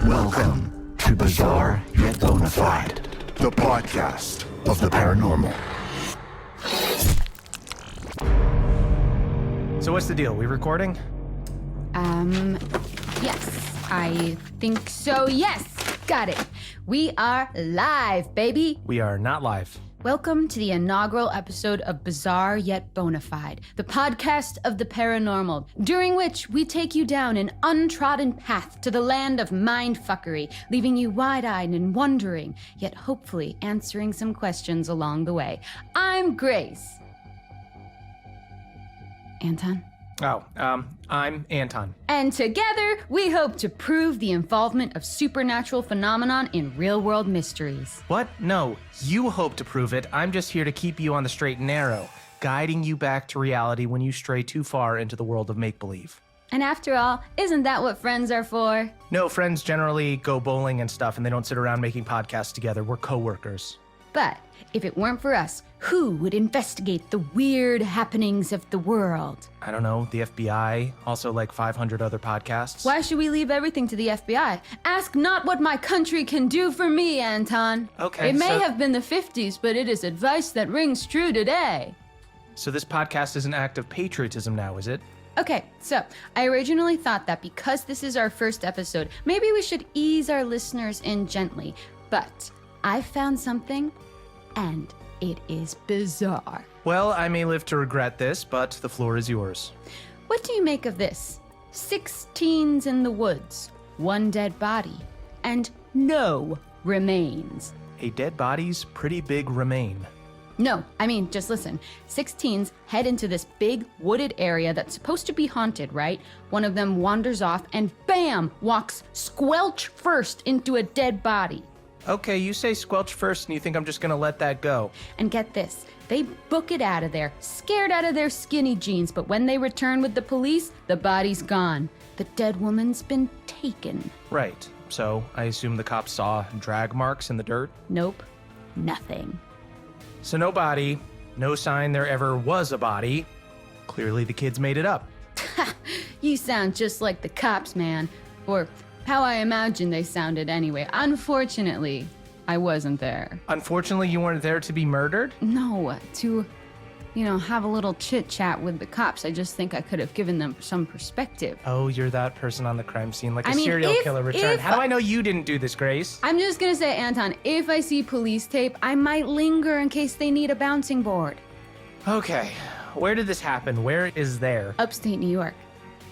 Welcome to Bizarre Yet Bonafide, the podcast of the paranormal. So what's the deal? We recording? Yes, I think so. Yes, got it. We are live, baby. We are not live. Welcome to the inaugural episode of Bizarre Yet Bonafide, the podcast of the paranormal, during which we take you down an untrodden path to the land of mindfuckery, leaving you wide-eyed and wondering, yet hopefully answering some questions along the way. I'm Grace. Anton? I'm Anton. And together, we hope to prove the involvement of supernatural phenomenon in real-world mysteries. What? No, you hope to prove it. I'm just here to keep you on the straight and narrow, guiding you back to reality when you stray too far into the world of make-believe. And after all, isn't that what friends are for? No, friends generally go bowling and stuff, and they don't sit around making podcasts together. We're co-workers. But if it weren't for us, who would investigate the weird happenings of the world? I don't know, the FBI, also like 500 other podcasts. Why should we leave everything to the FBI? Ask not what my country can do for me, Anton. Okay, It may have been the 50s, but it is advice that rings true today. So this podcast is an act of patriotism now, is it? Okay, so I originally thought that because this is our first episode, maybe we should ease our listeners in gently. But I found something, and it is bizarre. Well, I may live to regret this, but the floor is yours. What do you make of this? 6 teens in the woods, 1 dead body, and no remains. A dead body's pretty big remain. No, I mean, just listen. 6 teens head into this big wooded area that's supposed to be haunted, right? One of them wanders off and bam, walks squelch first into a dead body. Okay, you say squelch first and you think I'm just gonna let that go. And get this, they book it out of there, scared out of their skinny jeans, but when they return with the police, the body's gone. The dead woman's been taken. Right, so I assume the cops saw drag marks in the dirt? Nope, nothing. So no body, no sign there ever was a body. Clearly the kids made it up. You sound just like the cops, man. Or how I imagine they sounded anyway. Unfortunately, I wasn't there. Unfortunately, you weren't there to be murdered? No, to, have a little chit-chat with the cops. I just think I could have given them some perspective. Oh, you're that person on the crime scene, like a I mean, serial if- killer returned. if- How do I know you didn't do this, Grace? I'm just gonna say, Anton, if I see police tape, I might linger in case they need a bouncing board. Okay, where did this happen? Where is there? Upstate New York.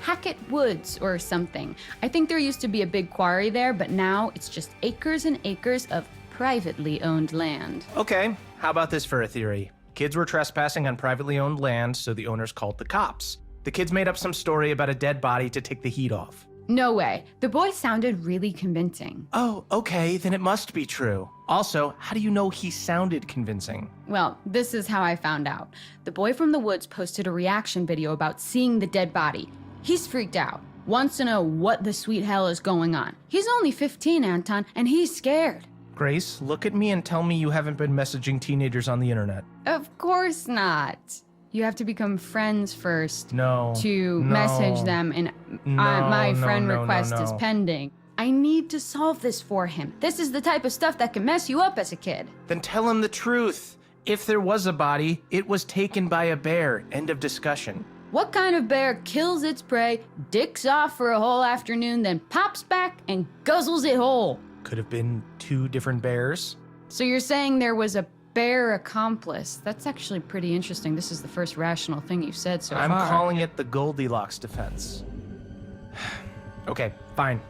Hackett Woods or something. I think there used to be a big quarry there, but now it's just acres and acres of privately owned land. Okay, how about this for a theory? Kids were trespassing on privately owned land, so the owners called the cops. The kids made up some story about a dead body to take the heat off. No way. The boy sounded really convincing. Oh, okay, then it must be true. Also, how do you know he sounded convincing? Well, this is how I found out. The boy from the woods posted a reaction video about seeing the dead body. He's freaked out, wants to know what the sweet hell is going on. He's only 15, Anton, and he's scared. Grace, look at me and tell me you haven't been messaging teenagers on the internet. Of course not. You have to become friends first No. to message them, and my friend request is pending. I need to solve this for him. This is the type of stuff that can mess you up as a kid. Then tell him the truth. If there was a body, it was taken by a bear. End of discussion. What kind of bear kills its prey, dicks off for a whole afternoon, then pops back and guzzles it whole? Could have been 2 different bears. So you're saying there was a bear accomplice? That's actually pretty interesting. This is the first rational thing you've said so I'm far. calling it the Goldilocks defense. Okay, fine.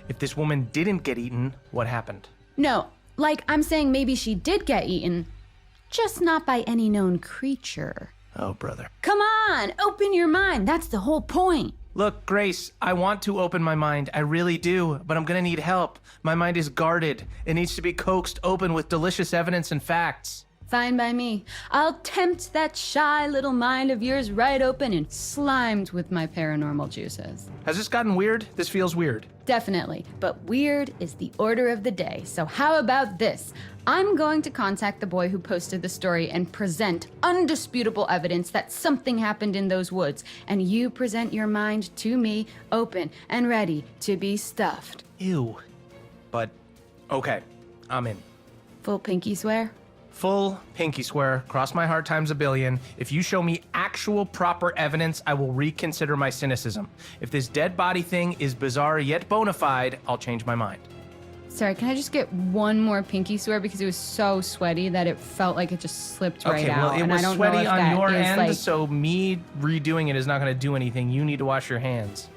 If this woman didn't get eaten, what happened? No, like I'm saying maybe she did get eaten, just not by any known creature. Oh, brother. Come on, open your mind. That's the whole point. Look, Grace, I want to open my mind. I really do, but I'm gonna need help. My mind is guarded. It needs to be coaxed open with delicious evidence and facts. Fine by me. I'll tempt that shy little mind of yours right open and slimed with my paranormal juices. Has this gotten weird? This feels weird. Definitely, but weird is the order of the day. So how about this? I'm going to contact the boy who posted the story and present undisputable evidence that something happened in those woods. And you present your mind to me, open and ready to be stuffed. Ew. But, okay, I'm in. Full pinky swear? Full pinky swear, cross my heart times a billion. If you show me actual proper evidence, I will reconsider my cynicism. If this dead body thing is bizarre yet bona fide, I'll change my mind. Sorry, can I just get one more pinky swear because it was so sweaty that it felt like it just slipped right out. Okay, well, it was sweaty on your end, so me redoing it is not going to do anything. You need to wash your hands.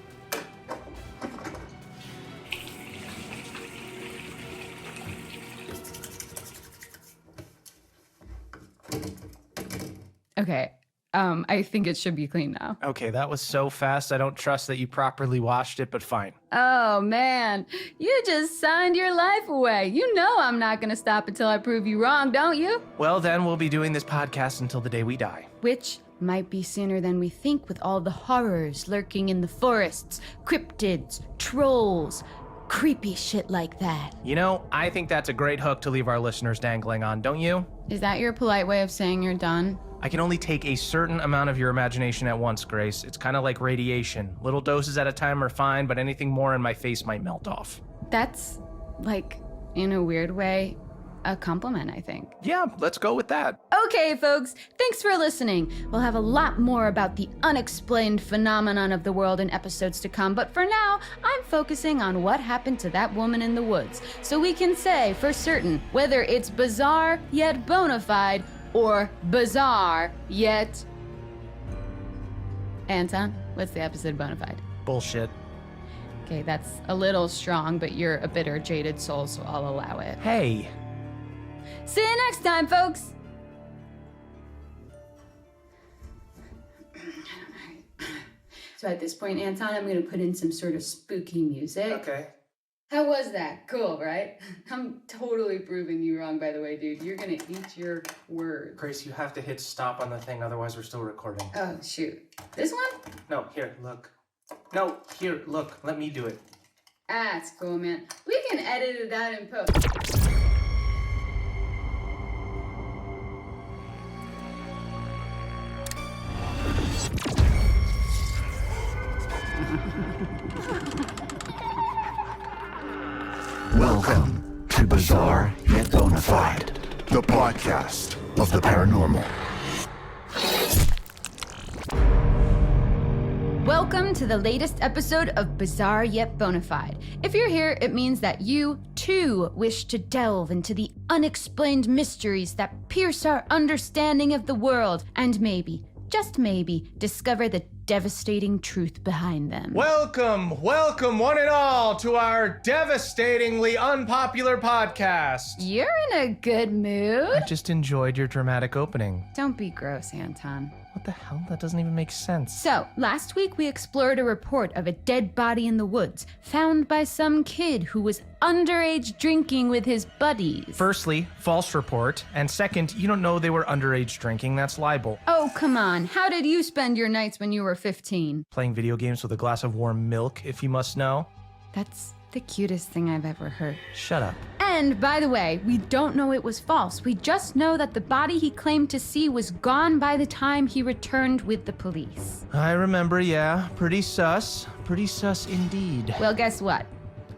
Okay, I think it should be clean now. Okay, that was so fast. I don't trust that you properly washed it, but fine. Oh man, you just signed your life away. You know I'm not gonna stop until I prove you wrong, don't you? Well, then we'll be doing this podcast until the day we die. Which might be sooner than we think with all the horrors lurking in the forests, cryptids, trolls, creepy shit like that. You know, I think that's a great hook to leave our listeners dangling on, don't you? Is that your polite way of saying you're done? I can only take a certain amount of your imagination at once, Grace. It's kind of like radiation. Little doses at a time are fine, but anything more and my face might melt off. That's, like, in a weird way, a compliment, I think. Yeah, let's go with that. Okay, folks, thanks for listening. We'll have a lot more about the unexplained phenomenon of the world in episodes to come, but for now, I'm focusing on what happened to that woman in the woods, so we can say for certain whether it's bizarre yet bona fide, or bizarre yet... Anton, what's the episode Bonafide? Bullshit. Okay, that's a little strong, but you're a bitter, jaded soul, so I'll allow it. Hey. See you next time, folks! So at this point, Anton, I'm gonna put in some sort of spooky music. Okay. How was that? Cool, right? I'm totally proving you wrong, by the way, dude. You're gonna eat your words. Grace, you have to hit stop on the thing, otherwise we're still recording. Oh, shoot. This one? No, here, look. No, here, look. Let me do it. Ah, it's cool, man. We can edit it out in post. Welcome to Bizarre Yet Bonafide, the podcast of the paranormal. Welcome to the latest episode of Bizarre Yet Bonafide. If you're here, it means that you, too, wish to delve into the unexplained mysteries that pierce our understanding of the world and maybe, just maybe, discover the devastating truth behind them. Welcome one and all to our devastatingly unpopular podcast. You're in a good mood. I just enjoyed your dramatic opening. Don't be gross, Anton. What the hell? That doesn't even make sense. So, last week we explored a report of a dead body in the woods, found by some kid who was underage drinking with his buddies. Firstly, false report. And second, you don't know they were underage drinking. That's libel. Oh, come on. How did you spend your nights when you were 15? Playing video games with a glass of warm milk, if you must know. That's the cutest thing I've ever heard. Shut up. And, by the way, we don't know it was false. We just know that the body he claimed to see was gone by the time he returned with the police. I remember, yeah. Pretty sus. Pretty sus indeed. Well, guess what?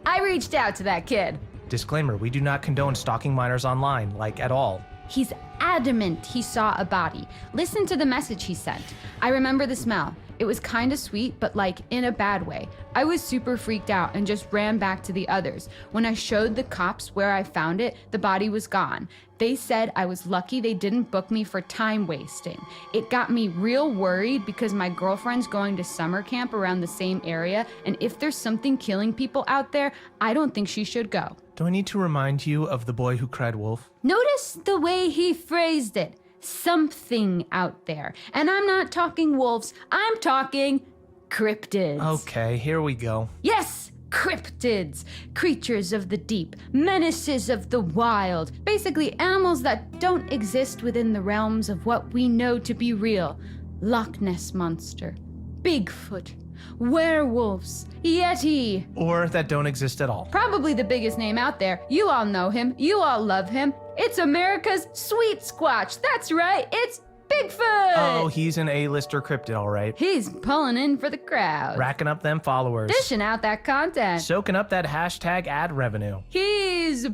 I reached out to that kid. Disclaimer, we do not condone stalking minors online, like at all. He's adamant he saw a body. Listen to the message he sent. I remember the smell. It was kind of sweet, but like in a bad way. I was super freaked out and just ran back to the others. When I showed the cops where I found it, the body was gone. They said I was lucky they didn't book me for time wasting. It got me real worried because my girlfriend's going to summer camp around the same area, and if there's something killing people out there, I don't think she should go. Do I need to remind you of the boy who cried wolf? Notice the way he phrased it. Something out there. And I'm not talking wolves, I'm talking cryptids. Okay, here we go. Yes, Cryptids, creatures of the deep, menaces of the wild, basically animals that don't exist within the realms of what we know to be real. Loch Ness Monster, Bigfoot, werewolves, Yeti. Or that don't exist at all. Probably the biggest name out there. You all know him. You all love him. It's America's Sweet Squatch. That's right. It's Bigfoot. Oh, he's an A-lister cryptid, all right. He's pulling in for the crowd. Racking up them followers. Dishing out that content. Soaking up that hashtag ad revenue. He's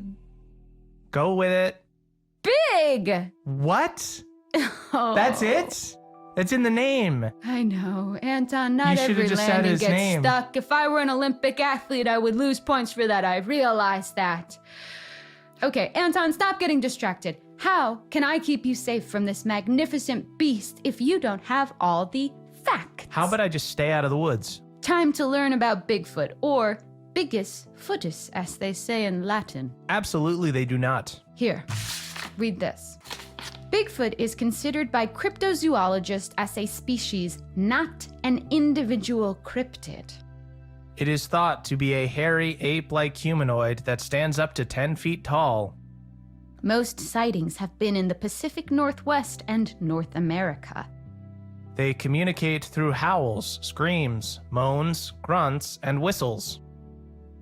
Go with it. big. What? Oh. That's it? It's in the name. I know, Anton, not You should've every just said landing his gets name. stuck. If I were an Olympic athlete, I would lose points for that. I realize that. Okay, Anton, stop getting distracted. How can I keep you safe from this magnificent beast if you don't have all the facts? How about I just stay out of the woods? Time to learn about Bigfoot, or Bigus footus, as they say in Latin. Absolutely, they do not. Here, read this. Bigfoot is considered by cryptozoologists as a species, not an individual cryptid. It is thought to be a hairy, ape-like humanoid that stands up to 10 feet tall. Most sightings have been in the Pacific Northwest and North America. They communicate through howls, screams, moans, grunts, and whistles.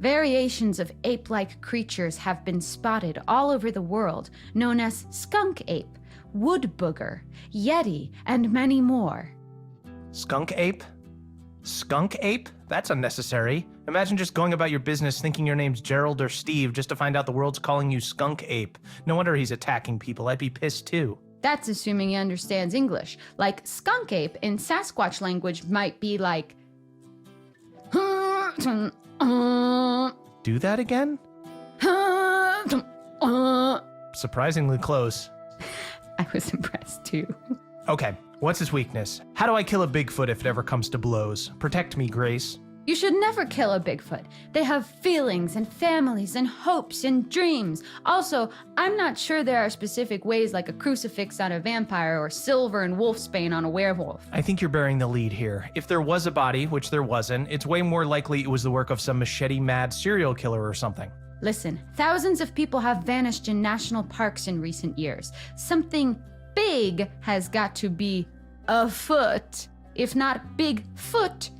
Variations of ape-like creatures have been spotted all over the world, known as skunk ape, wood booger, yeti, and many more. Skunk ape? Skunk ape? That's unnecessary. Imagine just going about your business thinking your name's Gerald or Steve just to find out the world's calling you skunk ape. No wonder he's attacking people. I'd be pissed too. That's assuming he understands English. Like skunk ape in Sasquatch language might be like... Do that again? Surprisingly close. I was impressed too. Okay, what's his weakness? How do I kill a Bigfoot if it ever comes to blows? Protect me, Grace. You should never kill a Bigfoot. They have feelings and families and hopes and dreams. Also, I'm not sure there are specific ways like a crucifix on a vampire or silver and wolfsbane on a werewolf. I think you're bearing the lead here. If there was a body, which there wasn't, it's way more likely it was the work of some machete-mad serial killer or something. Listen, thousands of people have vanished in national parks in recent years. Something big has got to be afoot. If not Bigfoot,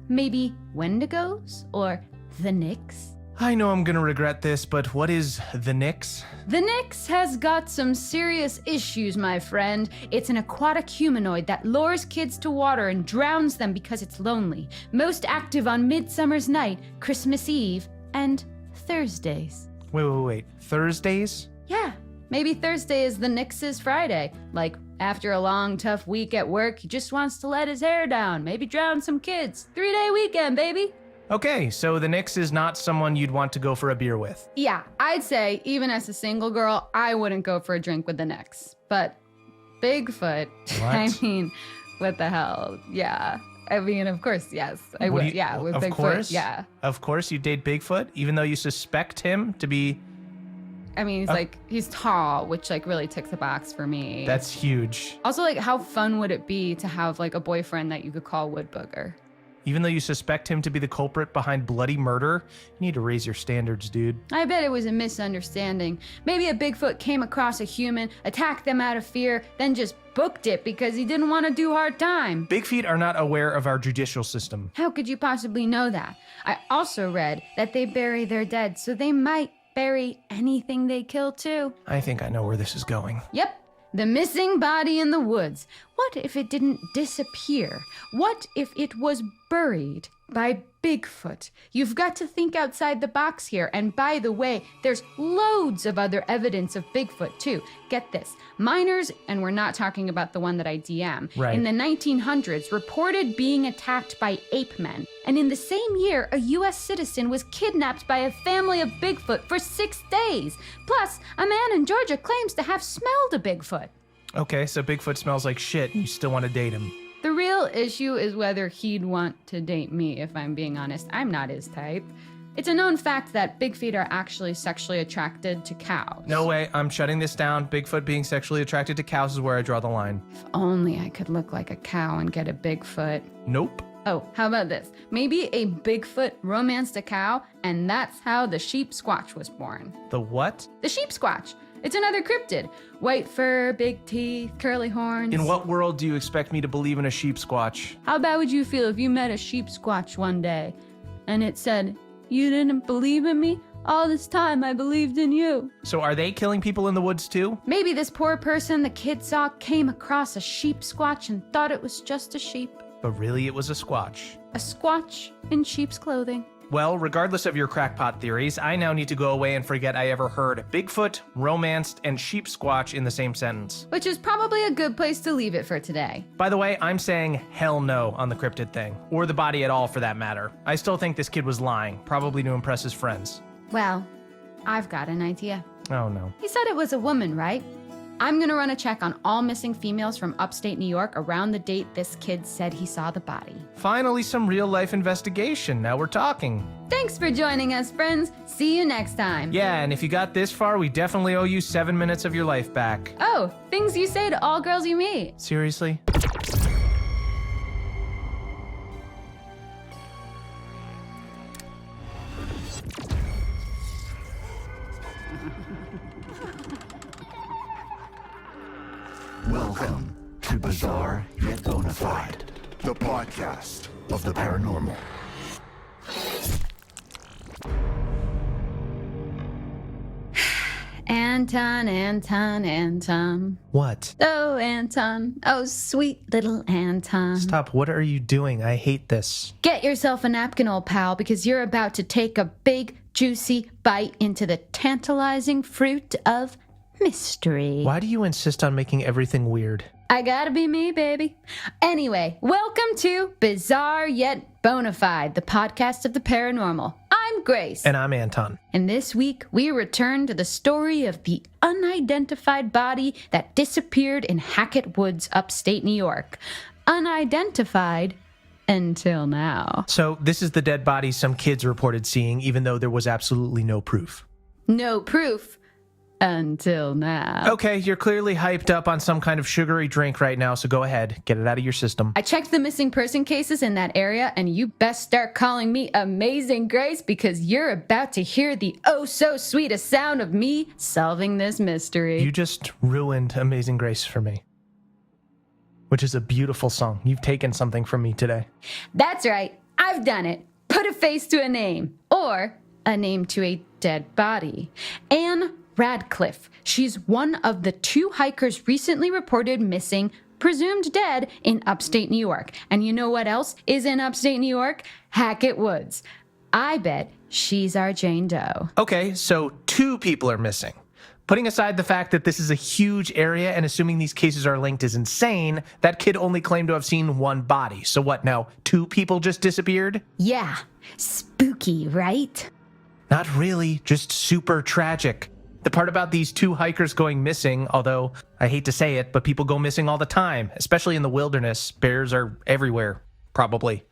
maybe Wendigos or the Nix? I know I'm gonna regret this, but what is the Nix? The Nix has got some serious issues, my friend. It's an aquatic humanoid that lures kids to water and drowns them because it's lonely. Most active on Midsummer's Night, Christmas Eve, and Thursdays. Wait. Thursdays? Yeah, maybe Thursday is the Nix's Friday. Like, after a long, tough week at work, he just wants to let his hair down, maybe drown some kids. 3-day weekend, baby. Okay, so the Nix is not someone you'd want to go for a beer with. Yeah, I'd say, even as a single girl, I wouldn't go for a drink with the Nix. But Bigfoot, What? I mean, what the hell? Yeah. I mean, of course, yes. I What do would, you- yeah, with of Bigfoot, course? yeah. Of course you'd date Bigfoot, even though you suspect him to be... I mean, he's tall, which, like, really ticks the box for me. That's huge. Also, like, how fun would it be to have, like, a boyfriend that you could call Wood Booger? Even though you suspect him to be the culprit behind bloody murder, you need to raise your standards, dude. I bet it was a misunderstanding. Maybe a Bigfoot came across a human, attacked them out of fear, then just booked it because he didn't want to do hard time. Big feet are not aware of our judicial system. How could you possibly know that? I also read that they bury their dead, so they might bury anything they kill too. I think I know where this is going. Yep, the missing body in the woods. What if it didn't disappear? What if it was buried by Bigfoot? You've got to think outside the box here. And by the way, there's loads of other evidence of Bigfoot too. Get this. Miners, and we're not talking about the one that I DM, Right. in the 1900s reported being attacked by ape men. And in the same year, a US citizen was kidnapped by a family of Bigfoot for 6 days. Plus, a man in Georgia claims to have smelled a Bigfoot. Okay, so Bigfoot smells like shit and you still want to date him. The real issue is whether he'd want to date me, if I'm being honest. I'm not his type. It's a known fact that big feet are actually sexually attracted to cows. No way, I'm shutting this down. Bigfoot being sexually attracted to cows is where I draw the line. If only I could look like a cow and get a Bigfoot. Nope. Oh, how about this? Maybe a Bigfoot romanced a cow, and that's how the sheep squatch was born. The what? The sheep squatch. It's another cryptid. White fur, big teeth, curly horns. In what world do you expect me to believe in a sheep squatch? How bad would you feel if you met a sheep squatch one day and it said, "You didn't believe in me? All this time I believed in you." So are they killing people in the woods too? Maybe this poor person the kid saw came across a sheep squatch and thought it was just a sheep. But really it was a squatch. A squatch in sheep's clothing. Well, regardless of your crackpot theories, I now need to go away and forget I ever heard Bigfoot, romanced, and sheep squatch in the same sentence. Which is probably a good place to leave it for today. By the way, I'm saying hell no on the cryptid thing, or the body at all for that matter. I still think this kid was lying, probably to impress his friends. Well, I've got an idea. Oh no. He said it was a woman, right? I'm gonna run a check on all missing females from upstate New York around the date this kid said he saw the body. Finally, some real life investigation. Now we're talking. Thanks for joining us, friends. See you next time. Yeah, and if you got this far, we definitely owe you 7 minutes of your life back. Oh, things you say to all girls you meet. Seriously? Welcome to Bizarre Yet Bonafide, the podcast of the paranormal. Anton. What? Oh, Anton. Oh, sweet little Anton. Stop, what are you doing? I hate this. Get yourself a napkin, old pal, because you're about to take a big, juicy bite into the tantalizing fruit of mystery. Why do you insist on making everything weird? I gotta be me, baby. Anyway, welcome to Bizarre Yet Bonafide, the podcast of the paranormal. I'm Grace. And I'm Anton. And this week, we return to the story of the unidentified body that disappeared in Hackett Woods, upstate New York. Unidentified until now. So this is the dead body some kids reported seeing, even though there was absolutely no proof. No proof. Until now. Okay, you're clearly hyped up on some kind of sugary drink right now, so go ahead, get it out of your system. I checked the missing person cases in that area, and you best start calling me Amazing Grace because you're about to hear the oh-so-sweetest sound of me solving this mystery. You just ruined Amazing Grace for me. Which is a beautiful song. You've taken something from me today. That's right. I've done it. Put a face to a name. Or a name to a dead body. Anne Radcliffe. She's one of the 2 hikers recently reported missing, presumed dead, in upstate New York. And you know what else is in upstate New York? Hackett Woods. I bet she's our Jane Doe. Okay, so 2 people are missing. Putting aside the fact that this is a huge area and assuming these cases are linked is insane, that kid only claimed to have seen 1 body. So what now, 2 people just disappeared? Yeah, spooky, right? Not really, just super tragic. The part about these 2 hikers going missing, although I hate to say it, but people go missing all the time, especially in the wilderness. Bears are everywhere, probably.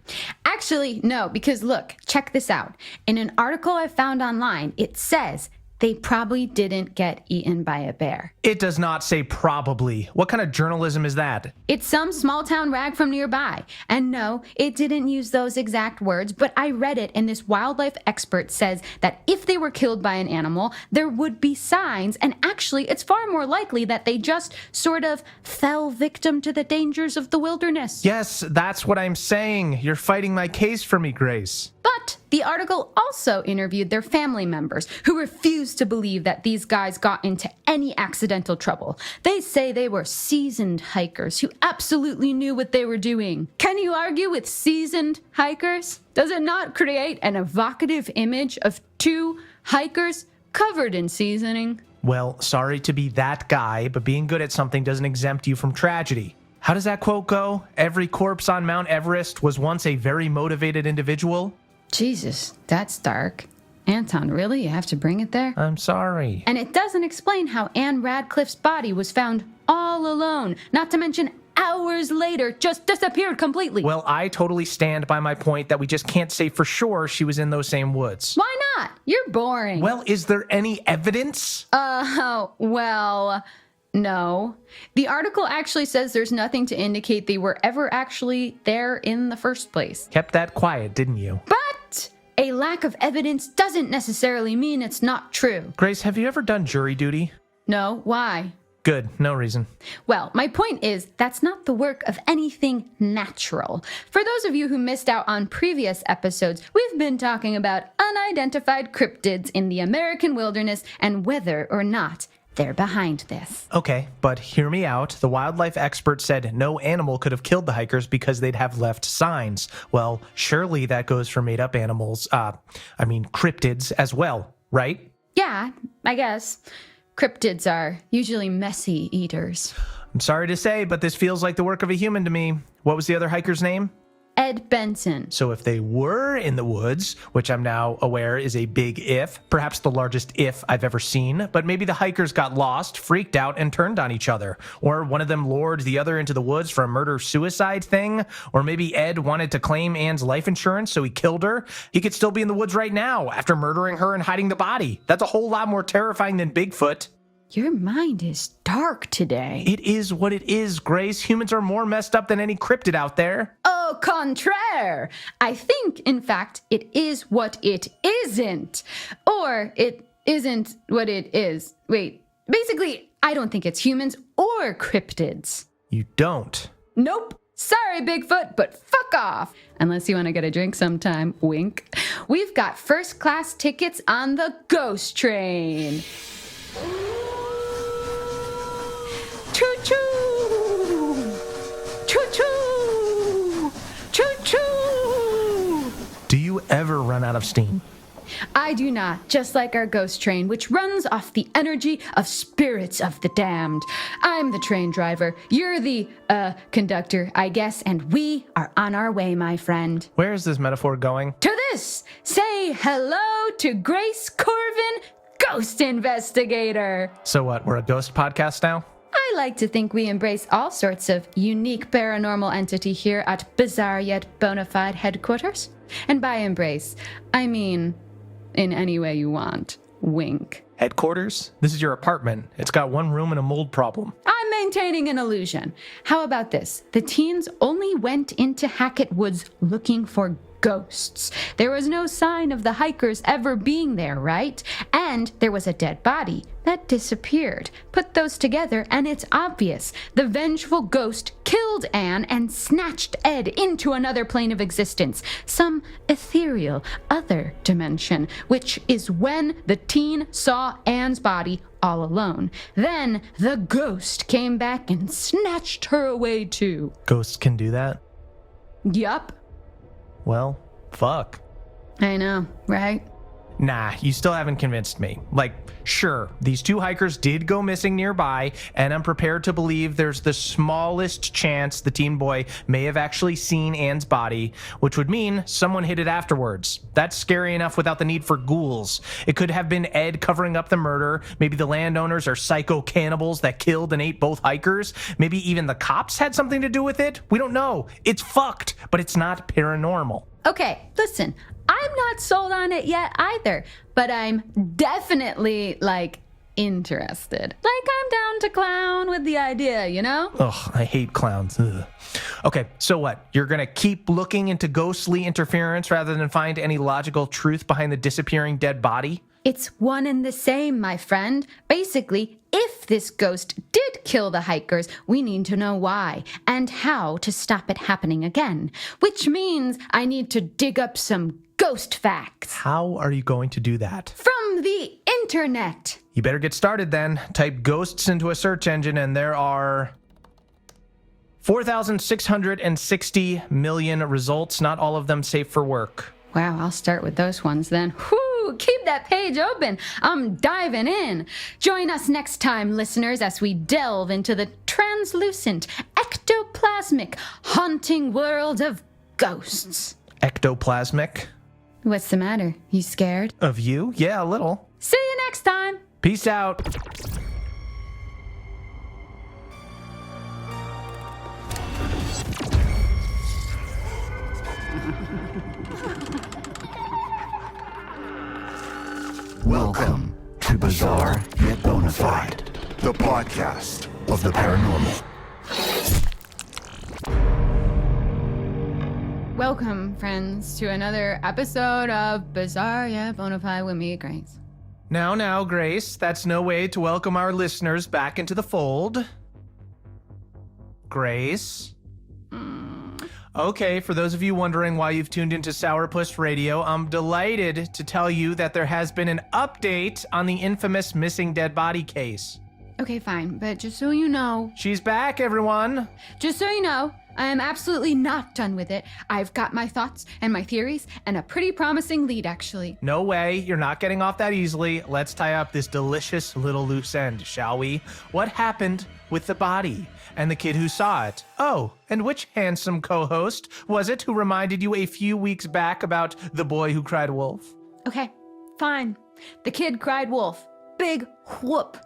Actually, no, because look, check this out. In an article I found online, it says they probably didn't get eaten by a bear. It does not say probably. What kind of journalism is that? It's some small town rag from nearby. And no, it didn't use those exact words, but I read it, and this wildlife expert says that if they were killed by an animal, there would be signs, and actually it's far more likely that they just sort of fell victim to the dangers of the wilderness. Yes, that's what I'm saying. You're fighting my case for me, Grace. But the article also interviewed their family members who refused to believe that these guys got into any accidental trouble. They say they were seasoned hikers who absolutely knew what they were doing. Can you argue with seasoned hikers? Does it not create an evocative image of 2 hikers covered in seasoning? Well, sorry to be that guy, but being good at something doesn't exempt you from tragedy. How does that quote go? Every corpse on Mount Everest was once a very motivated individual? Jesus, that's dark. Anton, really? You have to bring it there? I'm sorry. And it doesn't explain how Anne Radcliffe's body was found all alone, not to mention hours later just disappeared completely. Well, I totally stand by my point that we just can't say for sure she was in those same woods. Why not? You're boring. Well, is there any evidence? Well, No. The article actually says there's nothing to indicate they were ever actually there in the first place. Kept that quiet, didn't you? But a lack of evidence doesn't necessarily mean it's not true. Grace, have you ever done jury duty? No, why? Good, no reason. Well, my point is, that's not the work of anything natural. For those of you who missed out on previous episodes, we've been talking about unidentified cryptids in the American wilderness and whether or not they're behind this. Okay, but hear me out. The wildlife expert said no animal could have killed the hikers because they'd have left signs. Well, surely that goes for made-up animals, cryptids as well, right? Yeah, I guess. Cryptids are usually messy eaters. I'm sorry to say, but this feels like the work of a human to me. What was the other hiker's name? Ed Benson. So if they were in the woods, which I'm now aware is a big if, perhaps the largest if I've ever seen, but maybe the hikers got lost, freaked out, and turned on each other. Or one of them lured the other into the woods for a murder-suicide thing. Or maybe Ed wanted to claim Anne's life insurance, so he killed her. He could still be in the woods right now after murdering her and hiding the body. That's a whole lot more terrifying than Bigfoot. Your mind is dark today. It is what it is, Grace. Humans are more messed up than any cryptid out there. Au contraire. I think, in fact, it is what it isn't. Or it isn't what it is. Wait, basically, I don't think it's humans or cryptids. You don't? Nope. Sorry, Bigfoot, but fuck off. Unless you want to get a drink sometime, wink. We've got first-class tickets on the ghost train. Choo-choo! Choo-choo! Choo-choo! Do you ever run out of steam? I do not, just like our ghost train, which runs off the energy of spirits of the damned. I'm the train driver, you're the, conductor, I guess, and we are on our way, my friend. Where is this metaphor going? To this, say hello to Grace Corvin, Ghost Investigator. So what, we're a ghost podcast now? I like to think we embrace all sorts of unique paranormal entity here at Bizarre Yet Bonafide headquarters. And by embrace, I mean in any way you want. Wink. Headquarters? This is your apartment. It's got one room and a mold problem. I'm maintaining an illusion. How about this? The teens only went into Hackett Woods looking for ghosts. There was no sign of the hikers ever being there, right? And there was a dead body that disappeared. Put those together and it's obvious. The vengeful ghost killed Anne and snatched Ed into another plane of existence, some ethereal other dimension, which is when the teen saw Anne's body all alone. Then the ghost came back and snatched her away too. Ghosts can do that? Yup. Well, fuck. I know, right? Nah, you still haven't convinced me. Like, sure, these two hikers did go missing nearby, and I'm prepared to believe there's the smallest chance the teen boy may have actually seen Anne's body, which would mean someone hid it afterwards. That's scary enough without the need for ghouls. It could have been Ed covering up the murder. Maybe the landowners are psycho cannibals that killed and ate both hikers. Maybe even the cops had something to do with it. We don't know. It's fucked, but it's not paranormal. Okay, listen, I'm not sold on it yet either, but I'm definitely, interested. I'm down to clown with the idea, you know? Ugh, I hate clowns. Ugh. Okay, so what? You're gonna keep looking into ghostly interference rather than find any logical truth behind the disappearing dead body? It's one and the same, my friend. Basically, if this ghost did kill the hikers, we need to know why and how to stop it happening again. Which means I need to dig up some ghost facts. How are you going to do that? From the internet. You better get started then. Type ghosts into a search engine and there are 4,660 million results, not all of them safe for work. Wow, I'll start with those ones then. Whew, keep that page open. I'm diving in. Join us next time, listeners, as we delve into the translucent, ectoplasmic, haunting world of ghosts. Ectoplasmic? What's the matter? You scared? Of you? Yeah, a little. See you next time. Peace out. Welcome to Bizarre Yet Bonafide. the podcast of the paranormal. Welcome, friends, to another episode of Bizarre Yet Bonafide with me, Grace. Now, Grace, that's no way to welcome our listeners back into the fold. Grace? Okay, for those of you wondering why you've tuned into Sourpuss Radio, I'm delighted to tell you that there has been an update on the infamous missing dead body case. Okay, fine, but just so you know... She's back, everyone! Just so you know, I am absolutely not done with it. I've got my thoughts and my theories and a pretty promising lead, actually. No way, you're not getting off that easily. Let's tie up this delicious little loose end, shall we? What happened with the body and the kid who saw it? Oh, and which handsome co-host was it who reminded you a few weeks back about the boy who cried wolf? Okay, fine. The kid cried wolf. Big whoop.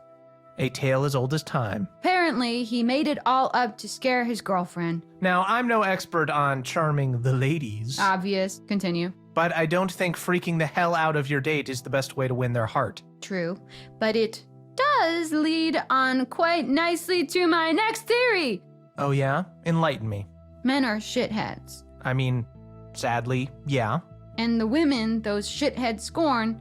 A tale as old as time. Apparently, he made it all up to scare his girlfriend. Now, I'm no expert on charming the ladies, Obvious. Continue. but I don't think freaking the hell out of your date is the best way to win their heart. True. But it does lead on quite nicely to my next theory. Oh yeah? Enlighten me. Men are shitheads. I mean, sadly, yeah. And the women those shitheads scorn,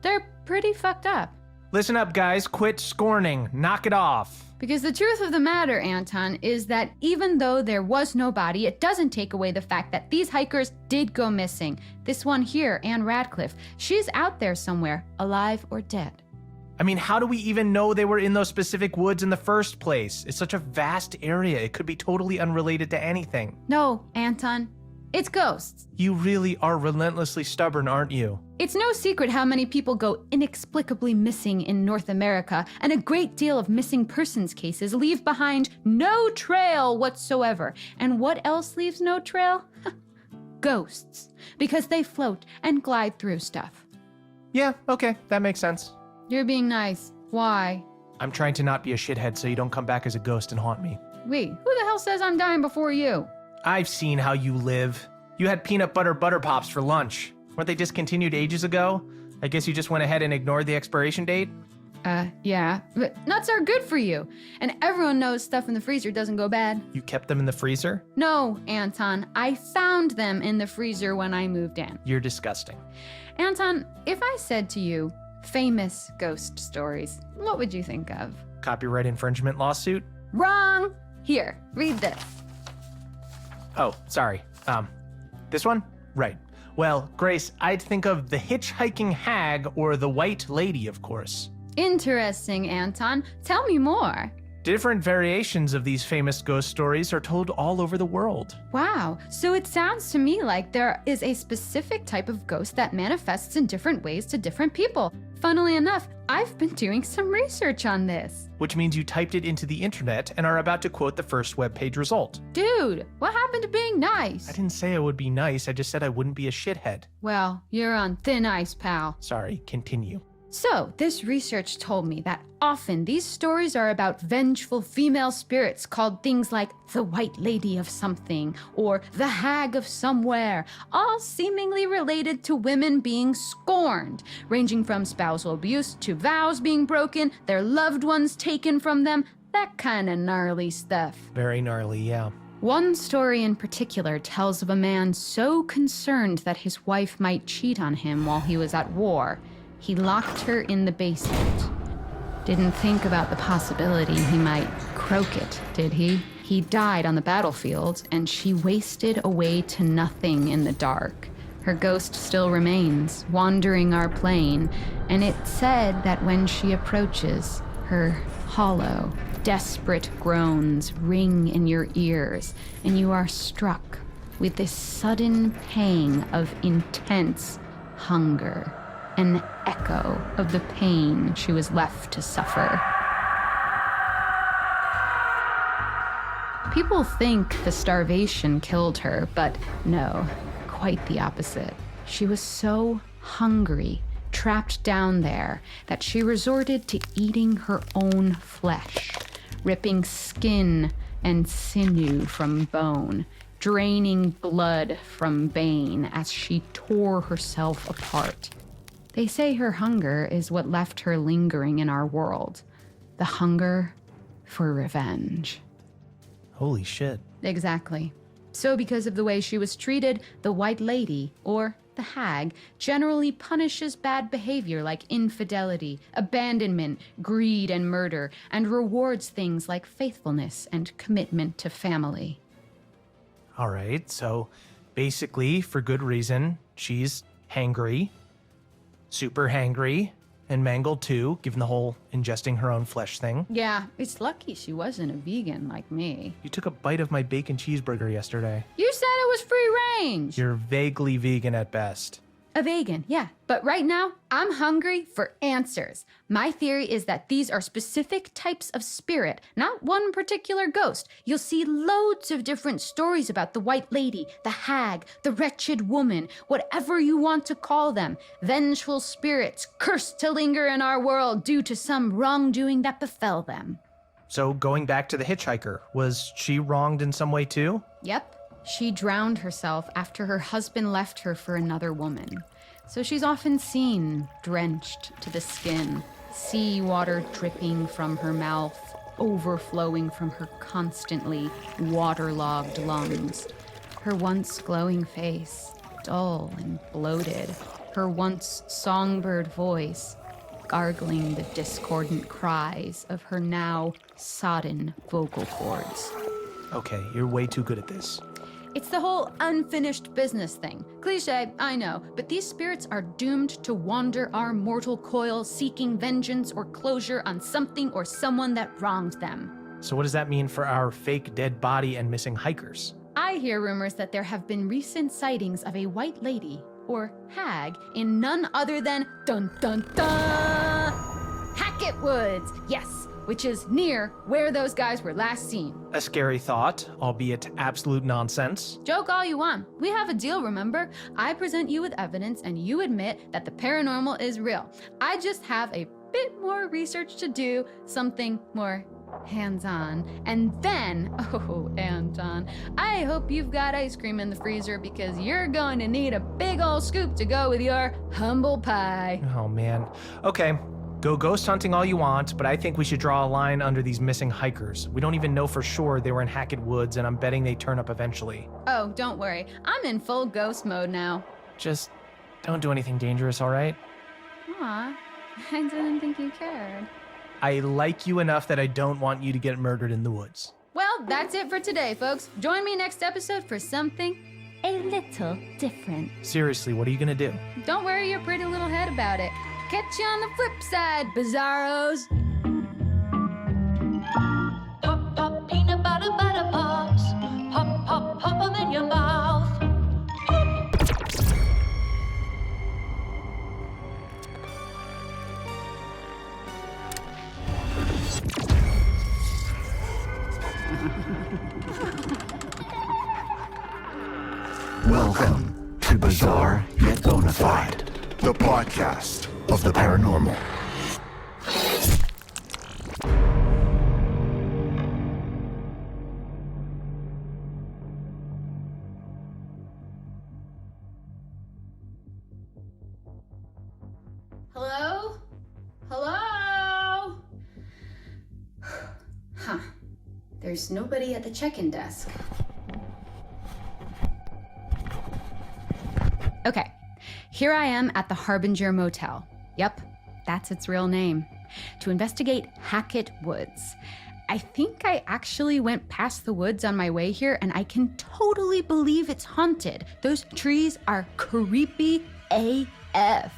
they're pretty fucked up. Listen up, guys. Quit scorning. Knock it off. Because the truth of the matter, Anton, is that even though there was no body, it doesn't take away the fact that these hikers did go missing. This one here, Anne Radcliffe, she's out there somewhere, alive or dead. I mean, how do we even know they were in those specific woods in the first place? It's such a vast area. It could be totally unrelated to anything. No, Anton, it's ghosts. You really are relentlessly stubborn, aren't you? It's no secret how many people go inexplicably missing in North America, and a great deal of missing persons cases leave behind no trail whatsoever. And what else leaves no trail? Ghosts, because they float and glide through stuff. Yeah, okay, that makes sense. You're being nice. Why? I'm trying to not be a shithead so you don't come back as a ghost and haunt me. Wait, who the hell says I'm dying before you? I've seen how you live. You had peanut butter pops for lunch. Weren't they discontinued ages ago? I guess you just went ahead and ignored the expiration date? Yeah, but nuts are good for you. And everyone knows stuff in the freezer doesn't go bad. You kept them in the freezer? No, Anton, I found them in the freezer when I moved in. You're disgusting. Anton, if I said to you, famous ghost stories, what would you think of? Copyright infringement lawsuit? Wrong! Here, read this. Oh, sorry. This one? Right. Well, Grace, I'd think of the hitchhiking hag or the white lady, of course. Interesting, Anton. Tell me more. Different variations of these famous ghost stories are told all over the world. Wow, so it sounds to me like there is a specific type of ghost that manifests in different ways to different people. Funnily enough, I've been doing some research on this. Which means you typed it into the internet and are about to quote the first webpage result. Dude, what happened to being nice? I didn't say I would be nice, I just said I wouldn't be a shithead. Well, you're on thin ice, pal. Sorry, continue. So, this research told me that often these stories are about vengeful female spirits called things like the White Lady of something or the Hag of somewhere, all seemingly related to women being scorned, ranging from spousal abuse to vows being broken, their loved ones taken from them, that kind of gnarly stuff. Very gnarly, yeah. One story in particular tells of a man so concerned that his wife might cheat on him while he was at war. He locked her in the basement. Didn't think about the possibility he might croak it, did he? He died on the battlefield, and she wasted away to nothing in the dark. Her ghost still remains, wandering our plane, and it's said that when she approaches, her hollow, desperate groans ring in your ears, and you are struck with this sudden pang of intense hunger. An echo of the pain she was left to suffer. People think the starvation killed her, but no, quite the opposite. She was so hungry, trapped down there, that she resorted to eating her own flesh, ripping skin and sinew from bone, draining blood from vein as she tore herself apart. They say her hunger is what left her lingering in our world. the hunger for revenge. Holy shit. Exactly. So because of the way she was treated, the White Lady, or the Hag, generally punishes bad behavior like infidelity, abandonment, greed, and murder, and rewards things like faithfulness and commitment to family. All right, so basically, for good reason, she's hangry, super hangry, and mangled too, given the whole ingesting her own flesh thing. Yeah, it's lucky she wasn't a vegan like me. You took a bite of my bacon cheeseburger yesterday. You said it was free range. You're vaguely vegan at best. A vegan, yeah. But right now, I'm hungry for answers. My theory is that these are specific types of spirit, not one particular ghost. You'll see loads of different stories about the White Lady, the Hag, the Wretched Woman, whatever you want to call them. Vengeful spirits cursed to linger in our world due to some wrongdoing that befell them. So going back to the hitchhiker, was she wronged in some way too? Yep. She drowned herself after her husband left her for another woman. So she's often seen drenched to the skin, seawater dripping from her mouth, overflowing from her constantly waterlogged lungs. Her once glowing face, dull and bloated. Her once songbird voice, gargling the discordant cries of her now sodden vocal cords. Okay, you're way too good at this. It's the whole unfinished business thing. Cliché, I know, but these spirits are doomed to wander our mortal coil seeking vengeance or closure on something or someone that wronged them. So what does that mean for our fake dead body and missing hikers? I hear rumors that there have been recent sightings of a White Lady, or Hag, in none other than dun-dun-dun! Hackett Woods, yes, which is near where those guys were last seen. A scary thought, albeit absolute nonsense. Joke all you want. We have a deal, remember? I present you with evidence and you admit that the paranormal is real. I just have a bit more research to do, something more hands-on. And then, oh, Anton, I hope you've got ice cream in the freezer because you're going to need a big old scoop to go with your humble pie. Oh man. Okay. Go ghost hunting all you want, but I think we should draw a line under these missing hikers. We don't even know for sure they were in Hackett Woods, and I'm betting they turn up eventually. Oh, don't worry. I'm in full ghost mode now. Just don't do anything dangerous, all right? Aw, I didn't think you cared. I like you enough that I don't want you to get murdered in the woods. Well, that's it for today, folks. Join me next episode for something a little different. Seriously, what are you gonna do? Don't worry your pretty little head about it. Catch you on the flip side, bizarros. Pop, pop, peanut butter, butter pops. Pop, pop, pop 'em in your mouth. Welcome to Bizarre Yet Bonafide, the podcast of the paranormal. Hello? Hello? Huh. There's nobody at the check-in desk. Okay, here I am at the Harbinger Motel. Yep, that's its real name. To investigate Hackett Woods. I think I actually went past the woods on my way here, and I can totally believe it's haunted. Those trees are creepy AF.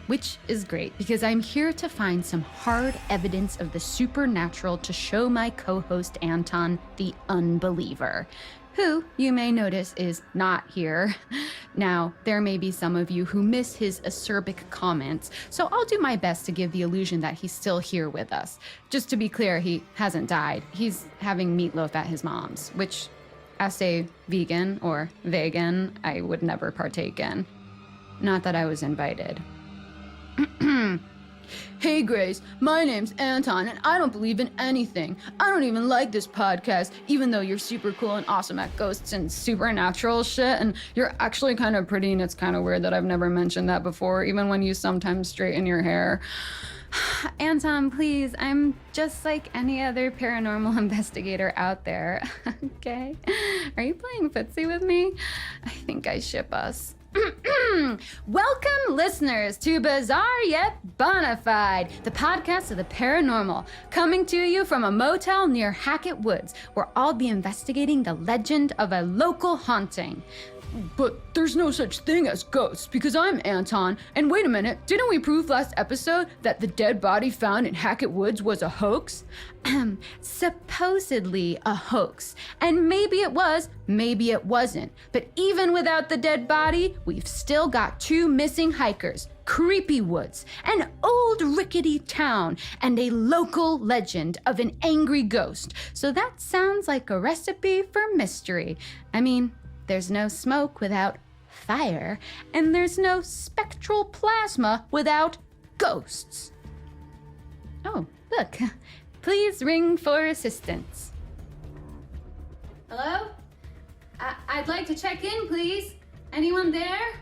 Which is great, because I'm here to find some hard evidence of the supernatural to show my co-host Anton the unbeliever, who, you may notice, is not here. Now, there may be some of you who miss his acerbic comments, so I'll do my best to give the illusion that he's still here with us. Just to be clear, he hasn't died. He's having meatloaf at his mom's, which, as a vegan or vegan, I would never partake in. Not that I was invited. Hey Grace, my name's Anton and I don't believe in anything. I don't even like this podcast, even though you're super cool and awesome at ghosts and supernatural shit, and you're actually kind of pretty, and it's kind of weird that I've never mentioned that before, even when you sometimes straighten your hair. Anton, please, I'm just like any other paranormal investigator out there, okay? Are you playing footsie with me? I think I ship us. Welcome, listeners, to Bizarre Yet Bonafide, the podcast of the paranormal, coming to you from a motel near Hackett Woods, where I'll be investigating the legend of a local haunting. But there's no such thing as ghosts, because I'm Anton. And wait a minute, didn't we prove last episode that the dead body found in Hackett Woods was a hoax? Supposedly a hoax. And maybe it was, maybe it wasn't. But even without the dead body, we've still got 2 missing hikers, creepy woods, an old rickety town, and a local legend of an angry ghost. So that sounds like a recipe for mystery. I mean, there's no smoke without fire, and there's no spectral plasma without ghosts. Oh, look. Please ring for assistance. Hello? I'd like to check in, please. Anyone there?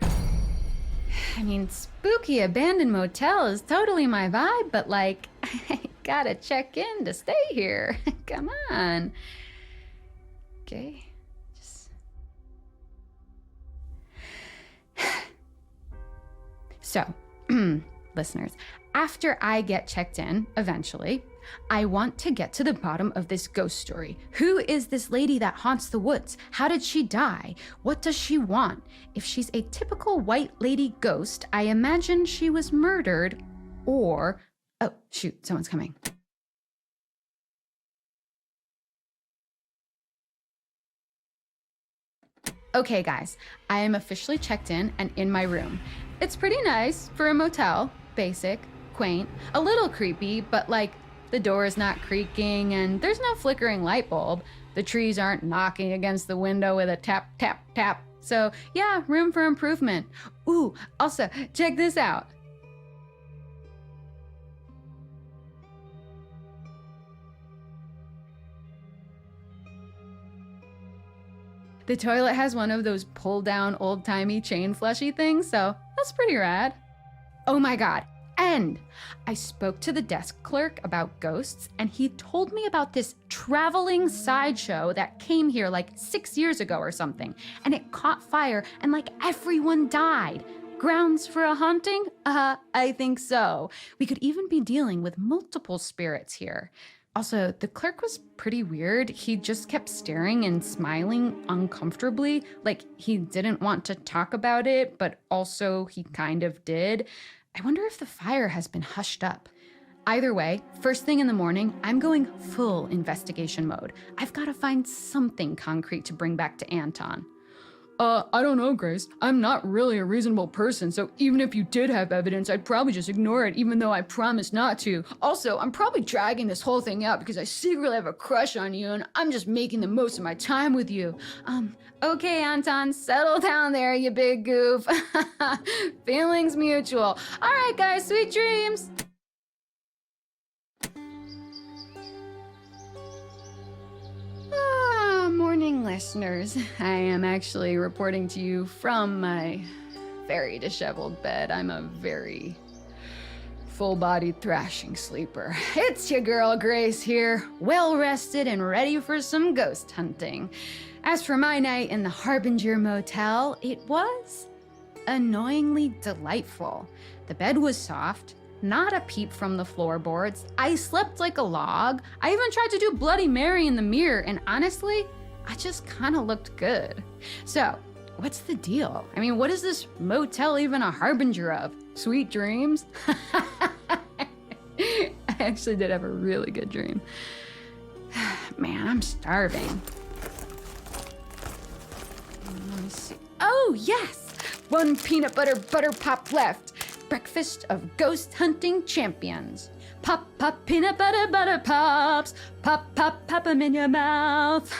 I mean, spooky abandoned motel is totally my vibe, but like, I gotta check in to stay here. Come on. Okay. So, listeners, after I get checked in, eventually, I want to get to the bottom of this ghost story. Who is this lady that haunts the woods? How did she die? What does she want? If she's a typical white lady ghost, I imagine she was murdered, or... Oh, shoot, someone's coming. Okay, guys, I am officially checked in and in my room. It's pretty nice for a motel, basic, quaint, a little creepy, but like the door is not creaking and there's no flickering light bulb. The trees aren't knocking against the window with a tap, tap, tap. So yeah, room for improvement. Ooh, also, check this out. The toilet has one of those pull-down old-timey chain flushy things, so that's pretty rad. Oh my god, and I spoke to the desk clerk about ghosts, and he told me about this traveling sideshow that came here like 6 years ago or something, and it caught fire and like everyone died. Grounds for a haunting? I think so. We could even be dealing with multiple spirits here. Also, the clerk was pretty weird. He just kept staring and smiling uncomfortably, like he didn't want to talk about it, but also he kind of did. I wonder if the fire has been hushed up. Either way, first thing in the morning, I'm going full investigation mode. I've got to find something concrete to bring back to Anton. I don't know, Grace. I'm not really a reasonable person, so even if you did have evidence, I'd probably just ignore it, even though I promised not to. Also, I'm probably dragging this whole thing out because I secretly have a crush on you, and I'm just making the most of my time with you. Okay, Anton, settle down there, you big goof. Feelings mutual. All right, guys, sweet dreams. Morning, listeners. I am actually reporting to you from my very disheveled bed. I'm a very full-bodied thrashing sleeper. It's your girl Grace here, well-rested and ready for some ghost hunting. As for my night in the Harbinger Motel, it was annoyingly delightful. The bed was soft, not a peep from the floorboards. I slept like a log. I even tried to do Bloody Mary in the mirror, and honestly, I just kind of looked good. So, what's the deal? I mean, what is this motel even a harbinger of? Sweet dreams? I actually did have a really good dream. Man, I'm starving. Let me see. Oh, yes! 1 peanut butter pop left. Breakfast of ghost hunting champions. Pop, pop, peanut butter pops. Pop, pop, pop them in your mouth.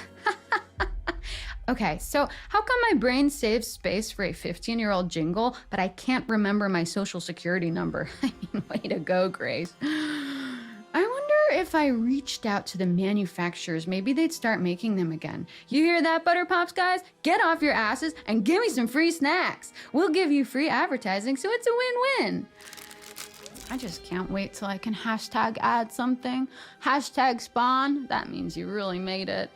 Okay, so how come my brain saves space for a 15-year-old jingle, but I can't remember my social security number? I mean, way to go, Grace. I wonder if I reached out to the manufacturers, maybe they'd start making them again. You hear that, Butter Pops guys? Get off your asses and give me some free snacks. We'll give you free advertising, so it's a win-win. I just can't wait till I can hashtag add something. Hashtag spawn. That means you really made it.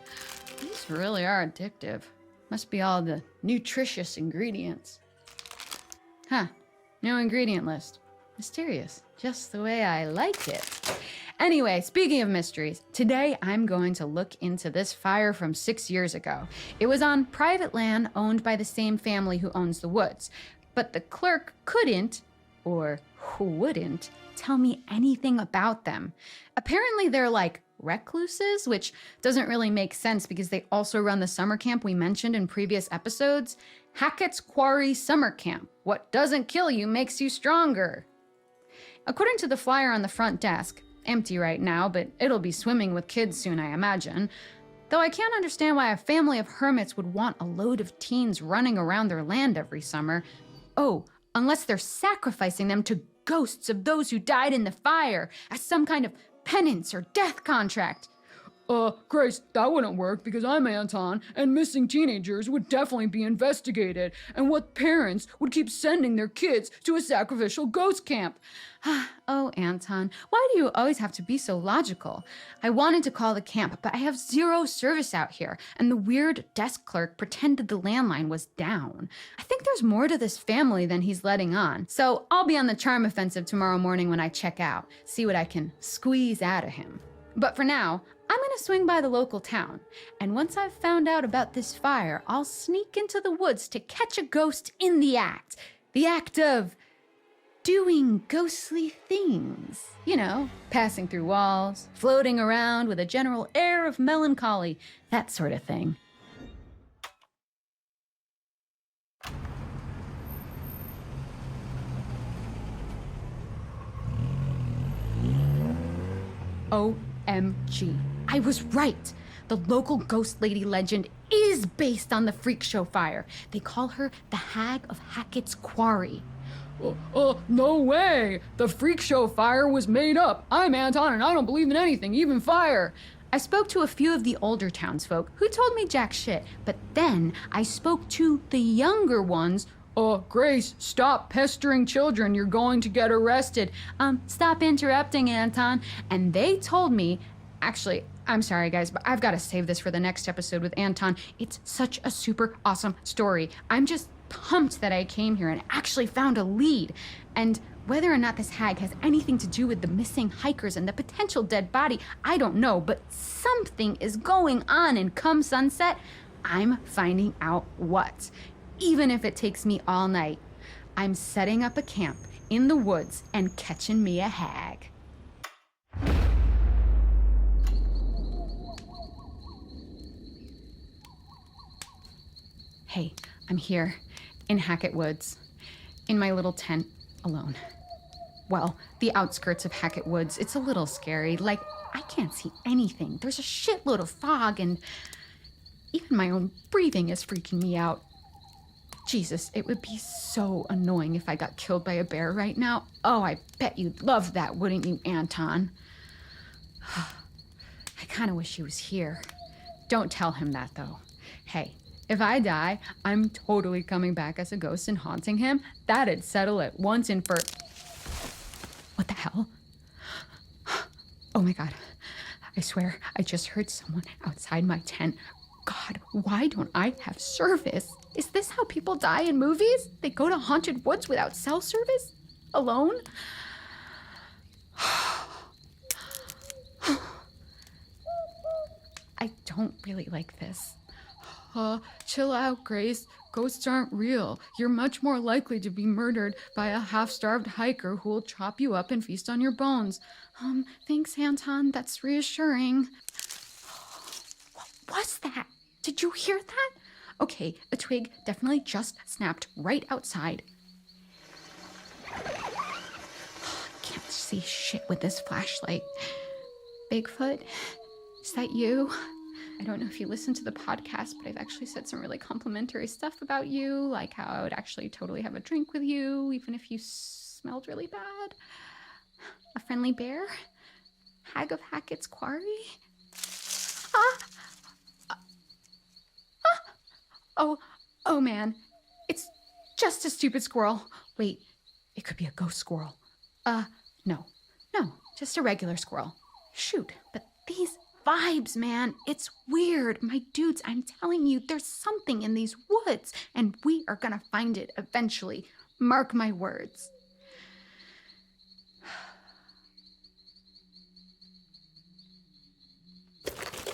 These really are addictive. Must be all the nutritious ingredients. Huh, no ingredient list. Mysterious, just the way I like it. Anyway, speaking of mysteries, today I'm going to look into this fire from 6 years ago. It was on private land owned by the same family who owns the woods. But the clerk couldn't, or wouldn't, tell me anything about them. Apparently they're like recluses, which doesn't really make sense because they also run the summer camp we mentioned in previous episodes. Hackett's Quarry Summer Camp. What doesn't kill you makes you stronger. According to the flyer on the front desk, empty right now, but it'll be swimming with kids soon, I imagine. Though I can't understand why a family of hermits would want a load of teens running around their land every summer. Oh, unless they're sacrificing them to ghosts of those who died in the fire as some kind of penance or death contract. Grace, that wouldn't work because I'm Anton, and missing teenagers would definitely be investigated, and what parents would keep sending their kids to a sacrificial ghost camp? Oh, Anton, why do you always have to be so logical? I wanted to call the camp, but I have zero service out here, and the weird desk clerk pretended the landline was down. I think there's more to this family than he's letting on, so I'll be on the charm offensive tomorrow morning when I check out, see what I can squeeze out of him. But for now, I'm gonna swing by the local town, and once I've found out about this fire, I'll sneak into the woods to catch a ghost in the act of doing ghostly things. You know, passing through walls, floating around with a general air of melancholy, that sort of thing. OMG. I was right. The local ghost lady legend is based on the freak show fire. They call her the Hag of Hackett's Quarry. No way! The freak show fire was made up. I'm Anton and I don't believe in anything, even fire. I spoke to a few of the older townsfolk who told me jack shit, but then I spoke to the younger ones. Grace, stop pestering children. You're going to get arrested. Stop interrupting, Anton. And they told me, actually, I'm sorry guys, but I've got to save this for the next episode with Anton. It's such a super awesome story. I'm just pumped that I came here and actually found a lead. And whether or not this hag has anything to do with the missing hikers and the potential dead body, I don't know, but something is going on, and come sunset, I'm finding out what. Even if it takes me all night, I'm setting up a camp in the woods and catching me a hag. Hey, I'm here in Hackett Woods, in my little tent, alone. Well, the outskirts of Hackett Woods. It's a little scary. Like, I can't see anything. There's a shitload of fog, and even my own breathing is freaking me out. Jesus, it would be so annoying if I got killed by a bear right now. Oh, I bet you'd love that, wouldn't you, Anton? I kind of wish he was here. Don't tell him that, though. Hey, if I die, I'm totally coming back as a ghost and haunting him. That'd settle it once and for... What the hell? Oh my God. I swear, I just heard someone outside my tent. God, why don't I have service? Is this how people die in movies? They go to haunted woods without cell service? Alone? I don't really like this. Chill out, Grace. Ghosts aren't real. You're much more likely to be murdered by a half-starved hiker who will chop you up and feast on your bones. Thanks, Anton. That's reassuring. What was that? Did you hear that? Okay, a twig definitely just snapped right outside. Can't see shit with this flashlight. Bigfoot, is that you? I don't know if you listened to the podcast, but I've actually said some really complimentary stuff about you, like how I would actually totally have a drink with you, even if you smelled really bad. A friendly bear? Hag of Hackett's Quarry? Oh man, it's just a stupid squirrel. Wait, it could be a ghost squirrel. No, just a regular squirrel. Shoot, but these vibes, man, it's weird. My dudes, I'm telling you, there's something in these woods, and we are gonna find it eventually. Mark my words.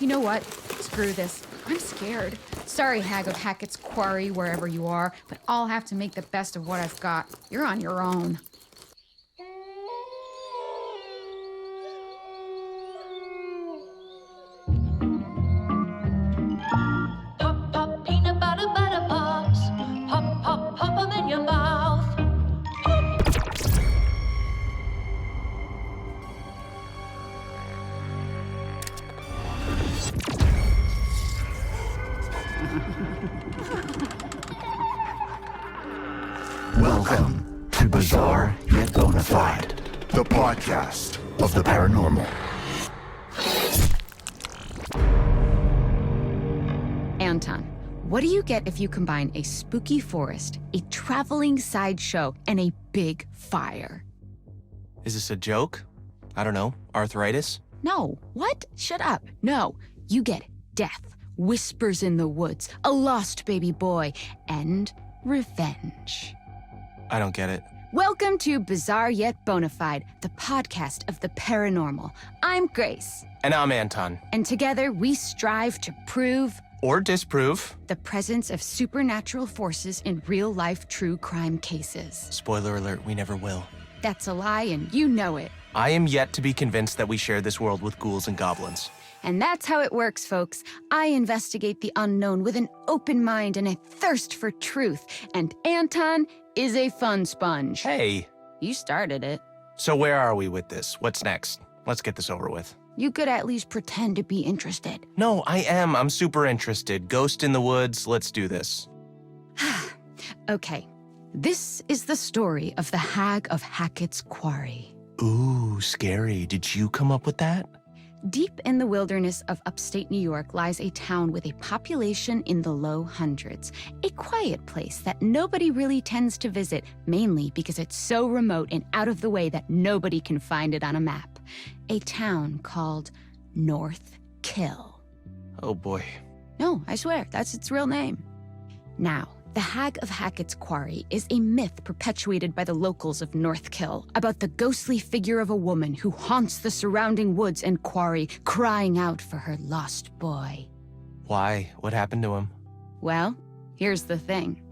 You know what? Screw this. I'm scared. Sorry, Hag of Hackett's Quarry, wherever you are, but I'll have to make the best of what I've got. You're on your own. Pop, pop, peanut butter, butter pops. Pop, pop, pop 'em in your mouth. Welcome to Bizarre Yet Bonafide, the podcast of the paranormal. Anton, what do you get if you combine a spooky forest, a traveling sideshow, and a big fire? Is this a joke? I don't know. Arthritis? No. What? Shut up. No. You get death, whispers in the woods, a lost baby boy, and revenge. I don't get it. Welcome to Bizarre Yet Bonafide, the podcast of the paranormal. I'm Grace, And I'm Anton. and together we strive to prove Or disprove. the presence of supernatural forces in real-life true crime cases. Spoiler alert, we never will. That's a lie, and you know it. I am yet to be convinced that we share this world with ghouls and goblins. And that's how it works, folks. I investigate the unknown with an open mind and a thirst for truth. And Anton is a fun sponge. Hey, You started it. so where are we with this? What's next? Let's get this over with. You could at least pretend to be interested. No, I am. I'm super interested. Ghost in the woods. Let's do this. Okay, this is the story of the Hag of Hackett's Quarry. Ooh, scary. Did you come up with that? Deep in the wilderness of upstate New York lies a town with a population in the low hundreds. A quiet place that nobody really tends to visit, mainly because it's so remote and out of the way that nobody can find it on a map. A town called North Kill. Oh boy. No, I swear, that's its real name. Now, the Hag of Hackett's Quarry is a myth perpetuated by the locals of North Kill about the ghostly figure of a woman who haunts the surrounding woods and quarry, crying out for her lost boy. Why? What happened to him? Well, here's the thing.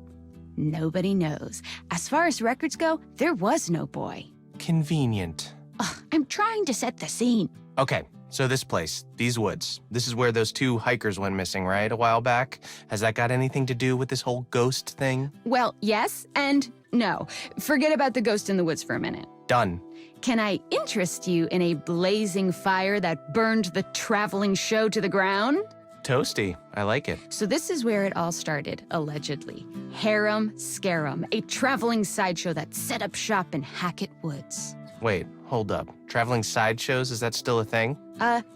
Nobody knows. As far as records go, there was no boy. Convenient. Ugh, I'm trying to set the scene. Okay, so this place, these woods, this is where those two hikers went missing, right? A while back? Has that got anything to do with this whole ghost thing? Well, yes and no. Forget about the ghost in the woods for a minute. Done. Can I interest you in a blazing fire that burned the traveling show to the ground? Toasty. I like it. So this is where it all started, allegedly. Harem Scarum, a traveling sideshow that set up shop in Hackett Woods. Wait, hold up. Traveling sideshows, is that still a thing?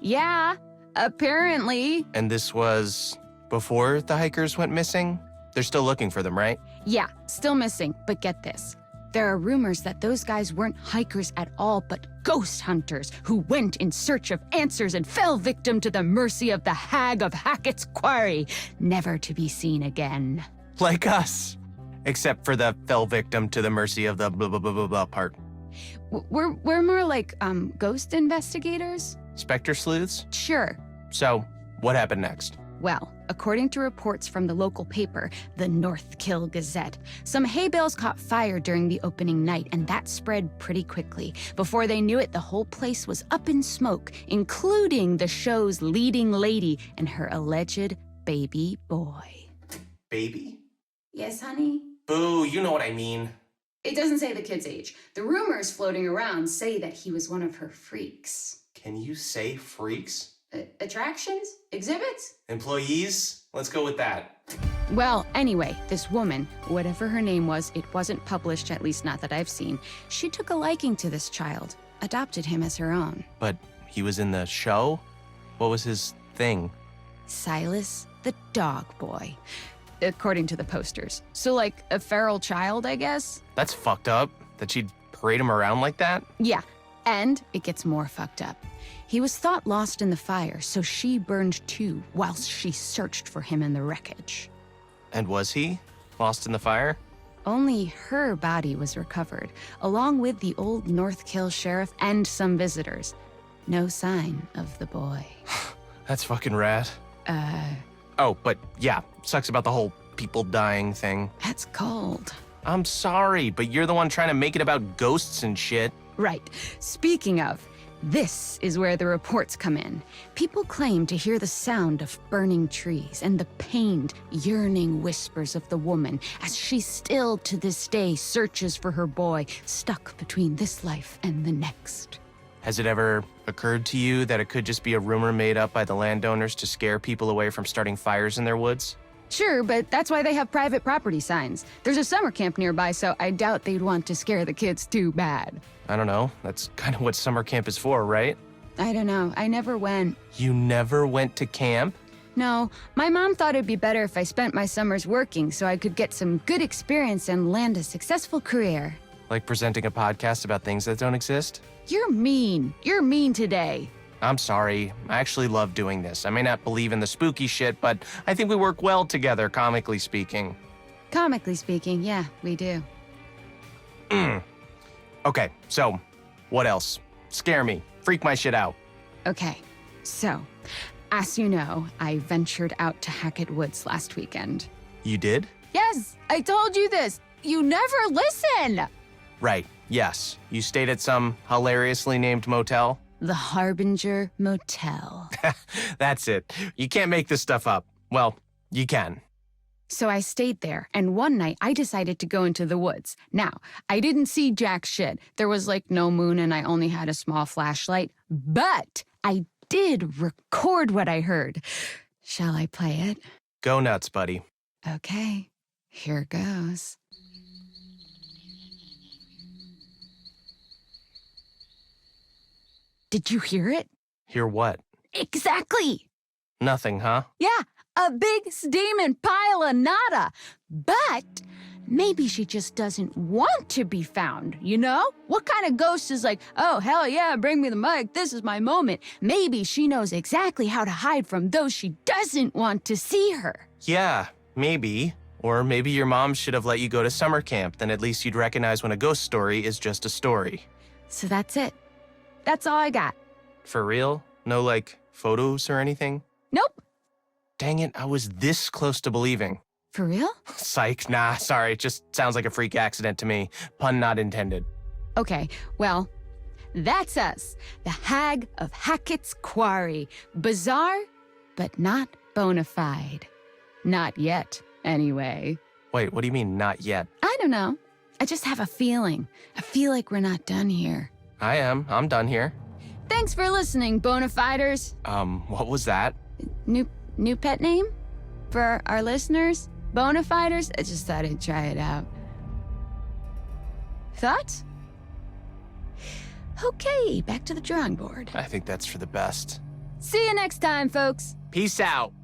Yeah, apparently. And this was before the hikers went missing? They're still looking for them, right? Yeah, still missing, but get this. There are rumors that those guys weren't hikers at all, but ghost hunters who went in search of answers and fell victim to the mercy of the Hag of Hackett's Quarry, never to be seen again. Like us. Except for the fell victim to the mercy of the blah blah blah blah blah part. We're more like, ghost investigators? Spectre sleuths? Sure. So, what happened next? Well, according to reports from the local paper, the North Kill Gazette, some hay bales caught fire during the opening night, and that spread pretty quickly. Before they knew it, the whole place was up in smoke, including the show's leading lady and her alleged baby boy. Baby? Yes, honey? Boo, you know what I mean. It doesn't say the kid's age. The rumors floating around say that he was one of her freaks. Can you say freaks? Attractions? Exhibits? Employees? Let's go with that. Well, anyway, this woman, whatever her name was, it wasn't published, at least not that I've seen. She took a liking to this child, adopted him as her own. But he was in the show? What was his thing? Silas, the dog boy, according to the posters. So, like, a feral child, I guess? That's fucked up, that she'd parade him around like that? Yeah, and it gets more fucked up. He was thought lost in the fire, so she burned too, whilst she searched for him in the wreckage. And was he lost in the fire? Only her body was recovered, along with the old North Kill sheriff and some visitors. No sign of the boy. That's fucking rad. Oh, but yeah, sucks about the whole people dying thing. That's cold. I'm sorry, but you're the one trying to make it about ghosts and shit. Right. Speaking of, this is where the reports come in. People claim to hear the sound of burning trees and the pained, yearning whispers of the woman as she still to this day searches for her boy, stuck between this life and the next. Has it ever occurred to you that it could just be a rumor made up by the landowners to scare people away from starting fires in their woods? Sure, but that's why they have private property signs. There's a summer camp nearby, so I doubt they'd want to scare the kids too bad. I don't know. That's kind of what summer camp is for, right? I don't know. I never went. You never went to camp? No, my mom thought it'd be better if I spent my summers working so I could get some good experience and land a successful career. Like presenting a podcast about things that don't exist? You're mean. You're mean today. I'm sorry. I actually love doing this. I may not believe in the spooky shit, but I think we work well together, comically speaking. Comically speaking, yeah, we do. Okay, so what else? Scare me. Freak my shit out. Okay, so, as you know, I ventured out to Hackett Woods last weekend. You did? Yes, I told you this. You never listen. Right, yes. You stayed at some hilariously named motel? The Harbinger Motel. That's it. You can't make this stuff up. Well, you can. So I stayed there, and one night I decided to go into the woods. Now, I didn't see jack shit. There was like no moon and I only had a small flashlight, but I did record what I heard. Shall I play it? Go nuts, buddy. Okay, here goes. Did you hear it? Hear what? Exactly! Nothing, huh? Yeah, a big steaming pile of nada. But maybe she just doesn't want to be found, you know? What kind of ghost is like, oh, hell yeah, bring me the mic, this is my moment. Maybe she knows exactly how to hide from those she doesn't want to see her. Yeah, maybe. Or maybe your mom should have let you go to summer camp, then at least you'd recognize when a ghost story is just a story. So that's it. That's all I got. For real? No, like, photos or anything? Nope. Dang it, I was this close to believing. For real? Psych, nah, sorry, it just sounds like a freak accident to me. Pun not intended. Okay, well, that's us. The Hag of Hackett's Quarry. Bizarre, but not bona fide. Not yet, anyway. Wait, what do you mean, not yet? I don't know. I just have a feeling. I feel like we're not done here. I'm done here. Thanks for listening, Bonafiders. What was that? New pet name? For our listeners? Bonafiders? I just thought I'd try it out. Thoughts? Okay, back to the drawing board. I think that's for the best. See you next time, folks. Peace out.